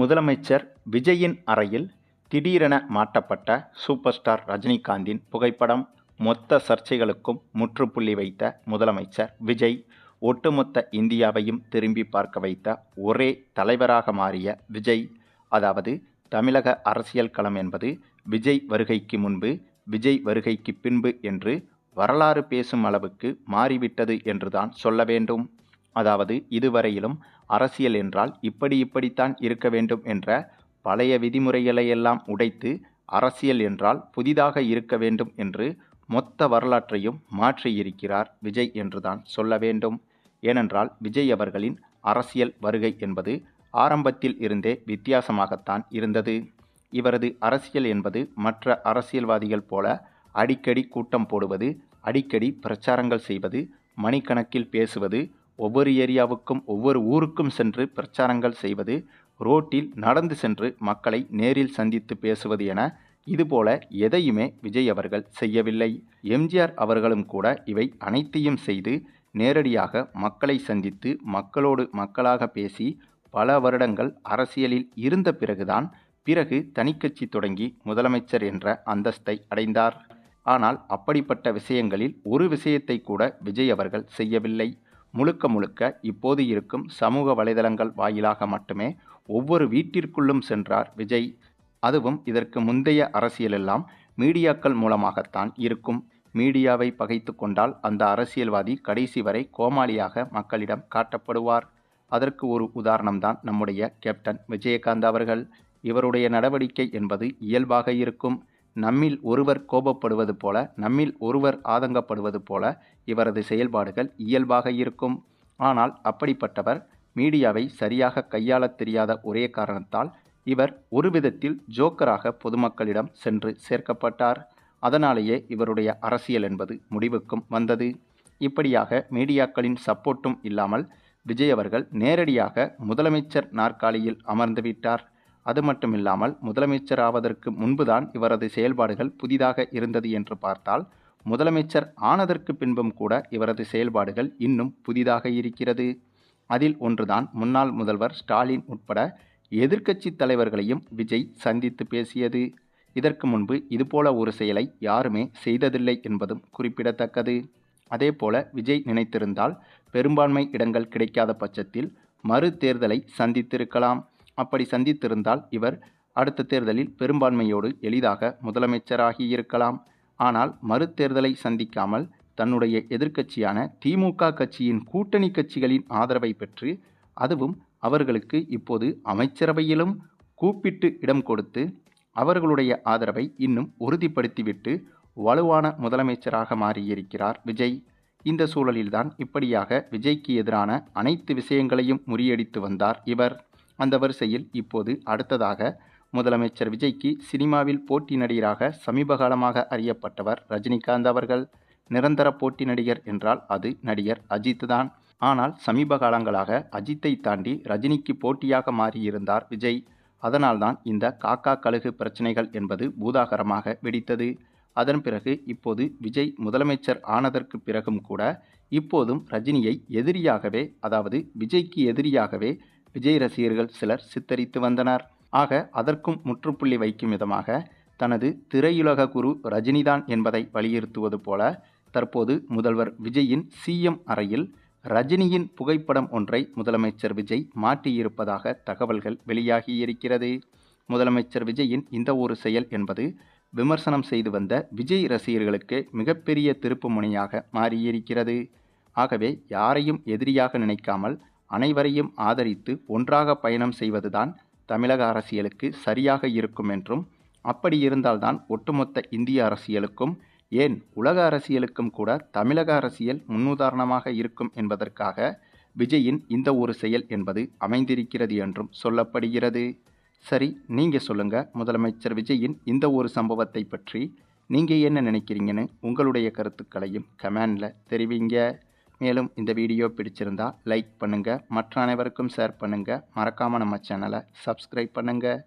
முதலமைச்சர் விஜயின் அறையில் திடீரென மாட்டப்பட்ட சூப்பர் ஸ்டார் ரஜினிகாந்தின் புகைப்படம். மொத்த சர்ச்சைகளுக்கும் முற்றுப்புள்ளி வைத்த முதலமைச்சர் விஜய், ஒட்டுமொத்த இந்தியாவையும் திரும்பி பார்க்க வைத்த ஒரே தலைவராக மாறிய விஜய். அதாவது தமிழக அரசியல் களம் என்பது விஜய் வருகைக்கு முன்பு, விஜய் வருகைக்கு பின்பு என்று வரலாறு பேசும் அளவுக்கு மாறிவிட்டது என்றுதான் சொல்ல வேண்டும். அதாவது இதுவரையிலும் அரசியல் என்றால் இப்படித்தான் இருக்க வேண்டும் என்ற பழைய விதிமுறைகளையெல்லாம் உடைத்து, அரசியல் என்றால் புதிதாக இருக்க வேண்டும் என்று மொத்த வரலாற்றையும் மாற்றியிருக்கிறார் விஜய் என்றுதான் சொல்ல வேண்டும். ஏனென்றால் விஜய் அவர்களின் அரசியல் வருகை என்பது ஆரம்பத்தில் இருந்தே வித்தியாசமாகத்தான் இருந்தது. இவரது அரசியல் என்பது மற்ற அரசியல்வாதிகள் போல அடிக்கடி கூட்டம் போடுவது, அடிக்கடி பிரச்சாரங்கள் செய்வது, மணிக்கணக்கில் பேசுவது, ஒவ்வொரு ஏரியாவுக்கும் ஒவ்வொரு ஊருக்கும் சென்று பிரச்சாரங்கள் செய்வது, ரோட்டில் நடந்து சென்று மக்களை நேரில் சந்தித்து பேசுவது என இதுபோல எதையுமே விஜய் அவர்கள் செய்யவில்லை. எம்ஜிஆர் அவர்களும் கூட இவை அனைத்தையும் செய்து நேரடியாக மக்களை சந்தித்து மக்களோடு மக்களாக பேசி பல வருடங்கள் அரசியலில் இருந்த பிறகு தனிக்கட்சி தொடங்கி முதலமைச்சர் என்ற அந்தஸ்தை அடைந்தார். ஆனால் அப்படிப்பட்ட விஷயங்களில் ஒரு விஷயத்தை கூட விஜய் அவர்கள் செய்யவில்லை. முழுக்க இப்போது இருக்கும் சமூக வலைதளங்கள் வாயிலாக மட்டுமே ஒவ்வொரு வீட்டிற்குள்ளும் சென்றார் விஜய். அதுவும் இதற்கு முந்தைய அரசியலெல்லாம் மீடியாக்கள் மூலமாகத்தான் இருக்கும். மீடியாவை பகைத்து கொண்டால் அந்த அரசியல்வாதி கடைசி வரை கோமாளியாக மக்களிடம் காட்டப்படுவார். அதற்கு ஒரு உதாரணம்தான் நம்முடைய கேப்டன் விஜயகாந்த் அவர்கள். இவருடைய நடவடிக்கை என்பது இயல்பாக இருக்கும். நம்மில் ஒருவர் கோபப்படுவது போல, நம்மில் ஒருவர் ஆதங்கப்படுவது போல இவரது செயல்பாடுகள் இயல்பாக இருக்கும். ஆனால் அப்படிப்பட்டவர் மீடியாவை சரியாக கையாளத் தெரியாத ஒரே காரணத்தால் இவர் ஒரு விதத்தில் ஜோக்கராக பொதுமக்களிடம் சென்று சேர்க்கப்பட்டார். அதனாலேயே இவருடைய அரசியல் என்பது முடிவுக்கும் வந்தது. இப்படியாக மீடியாக்களின் சப்போர்ட்டும் இல்லாமல் விஜய் அவர்கள் நேரடியாக முதலமைச்சர் நாற்காலியில் அமர்ந்துவிட்டார். அது மட்டுமில்லாமல் முதலமைச்சர் ஆவதற்கு முன்புதான் இவரது செயல்பாடுகள் புதிதாக இருந்தது என்று பார்த்தால், முதலமைச்சர் ஆனதற்கு பின்பும் கூட இவரது செயல்பாடுகள் இன்னும் புதிதாக இருக்கிறது. அதில் ஒன்றுதான் முன்னாள் முதல்வர் ஸ்டாலின் உட்பட எதிர்க்கட்சி தலைவர்களையும் விஜய் சந்தித்து பேசியது. இதற்கு முன்பு இதுபோல ஒரு செயலை யாருமே செய்ததில்லை என்பதும் குறிப்பிடத்தக்கது. அதேபோல விஜய் நினைத்திருந்தால் பெரும்பான்மை இடங்கள் கிடைக்காத பட்சத்தில் மறு தேர்தலை சந்தித்திருக்கலாம். அப்படி சந்தித்திருந்தால் இவர் அடுத்த தேர்தலில் பெரும்பான்மையோடு எளிதாக முதலமைச்சராகியிருக்கலாம். ஆனால் மறுதேர்தலை சந்திக்காமல் தன்னுடைய எதிர்க்கட்சியான திமுக கட்சியின் கூட்டணி கட்சிகளின் ஆதரவை பெற்று, அதுவும் அவர்களுக்கு இப்போது அமைச்சரவையிலும் கூப்பிட்டு இடம் கொடுத்து அவர்களுடைய ஆதரவை இன்னும் உறுதிப்படுத்திவிட்டு வலுவான முதலமைச்சராக மாறியிருக்கிறார் விஜய். இந்த சூழலில்தான் இப்படியாக விஜய்க்கு எதிரான அனைத்து விஷயங்களையும் முறியடித்து வந்தார் இவர். அந்த வரிசையில் இப்போது அடுத்ததாக முதலமைச்சர் விஜய்க்கு சினிமாவில் போட்டி நடிகராக சமீப காலமாக அறியப்பட்டவர் ரஜினிகாந்த் அவர்கள். நிரந்தர போட்டி நடிகர் என்றால் அது நடிகர் அஜித் தான். ஆனால் சமீப காலங்களாக அஜித்தை தாண்டி ரஜினிக்கு போட்டியாக மாறியிருந்தார் விஜய். அதனால்தான் இந்த காக்கா கழுகு பிரச்சனைகள் என்பது பூதாகரமாக வெடித்தது. அதன் பிறகு இப்போது விஜய் முதலமைச்சர் ஆனதற்கு பிறகும் கூட இப்போதும் ரஜினியை எதிரியாகவே, அதாவது விஜய்க்கு எதிரியாகவே விஜய் ரசிகர்கள் சிலர் சித்தரித்து வந்தனர். ஆக அதற்கும் முற்றுப்புள்ளி வைக்கும் விதமாக தனது திரையுலக குரு ரஜினிதான் என்பதை வலியுறுத்துவது போல தற்போது முதல்வர் விஜயின் சிஎம் அறையில் ரஜினியின் புகைப்படம் ஒன்றை முதலமைச்சர் விஜய் மாட்டியிருப்பதாக தகவல்கள் வெளியாகியிருக்கிறது. முதலமைச்சர் விஜயின் இந்த ஒரு செயல் என்பது விமர்சனம் செய்து வந்த விஜய் ரசிகர்களுக்கு மிகப்பெரிய திருப்பு முனையாக மாறியிருக்கிறது. ஆகவே யாரையும் எதிரியாக நினைக்காமல் அனைவரையும் ஆதரித்து ஒன்றாக பயணம் செய்வதுதான் தமிழக அரசியலுக்கு சரியாக இருக்கும் என்றும், அப்படி இருந்தால்தான் ஒட்டுமொத்த இந்திய அரசியலுக்கும், ஏன் உலக அரசியலுக்கும் கூட தமிழக அரசியல் முன்னுதாரணமாக இருக்கும் என்பதற்காக விஜயின் இந்த ஒரு செயல் என்பது அமைந்திருக்கிறது என்றும் சொல்லப்படுகிறது. சரி, நீங்கள் சொல்லுங்க, முதலமைச்சர் விஜயின் இந்த ஒரு சம்பவத்தை பற்றி நீங்கள் என்ன நினைக்கிறீங்கன்னு உங்களுடைய கருத்துக்களையும் கமெண்டில் தெரிவிங்க. மேலும் இந்த வீடியோ பிடிச்சிருந்தா லைக் பண்ணுங்கள், மற்ற அனைவருக்கும் ஷேர் பண்ணுங்கள், மறக்காமல் நம்ம சேனலை சப்ஸ்கிரைப் பண்ணுங்கள்.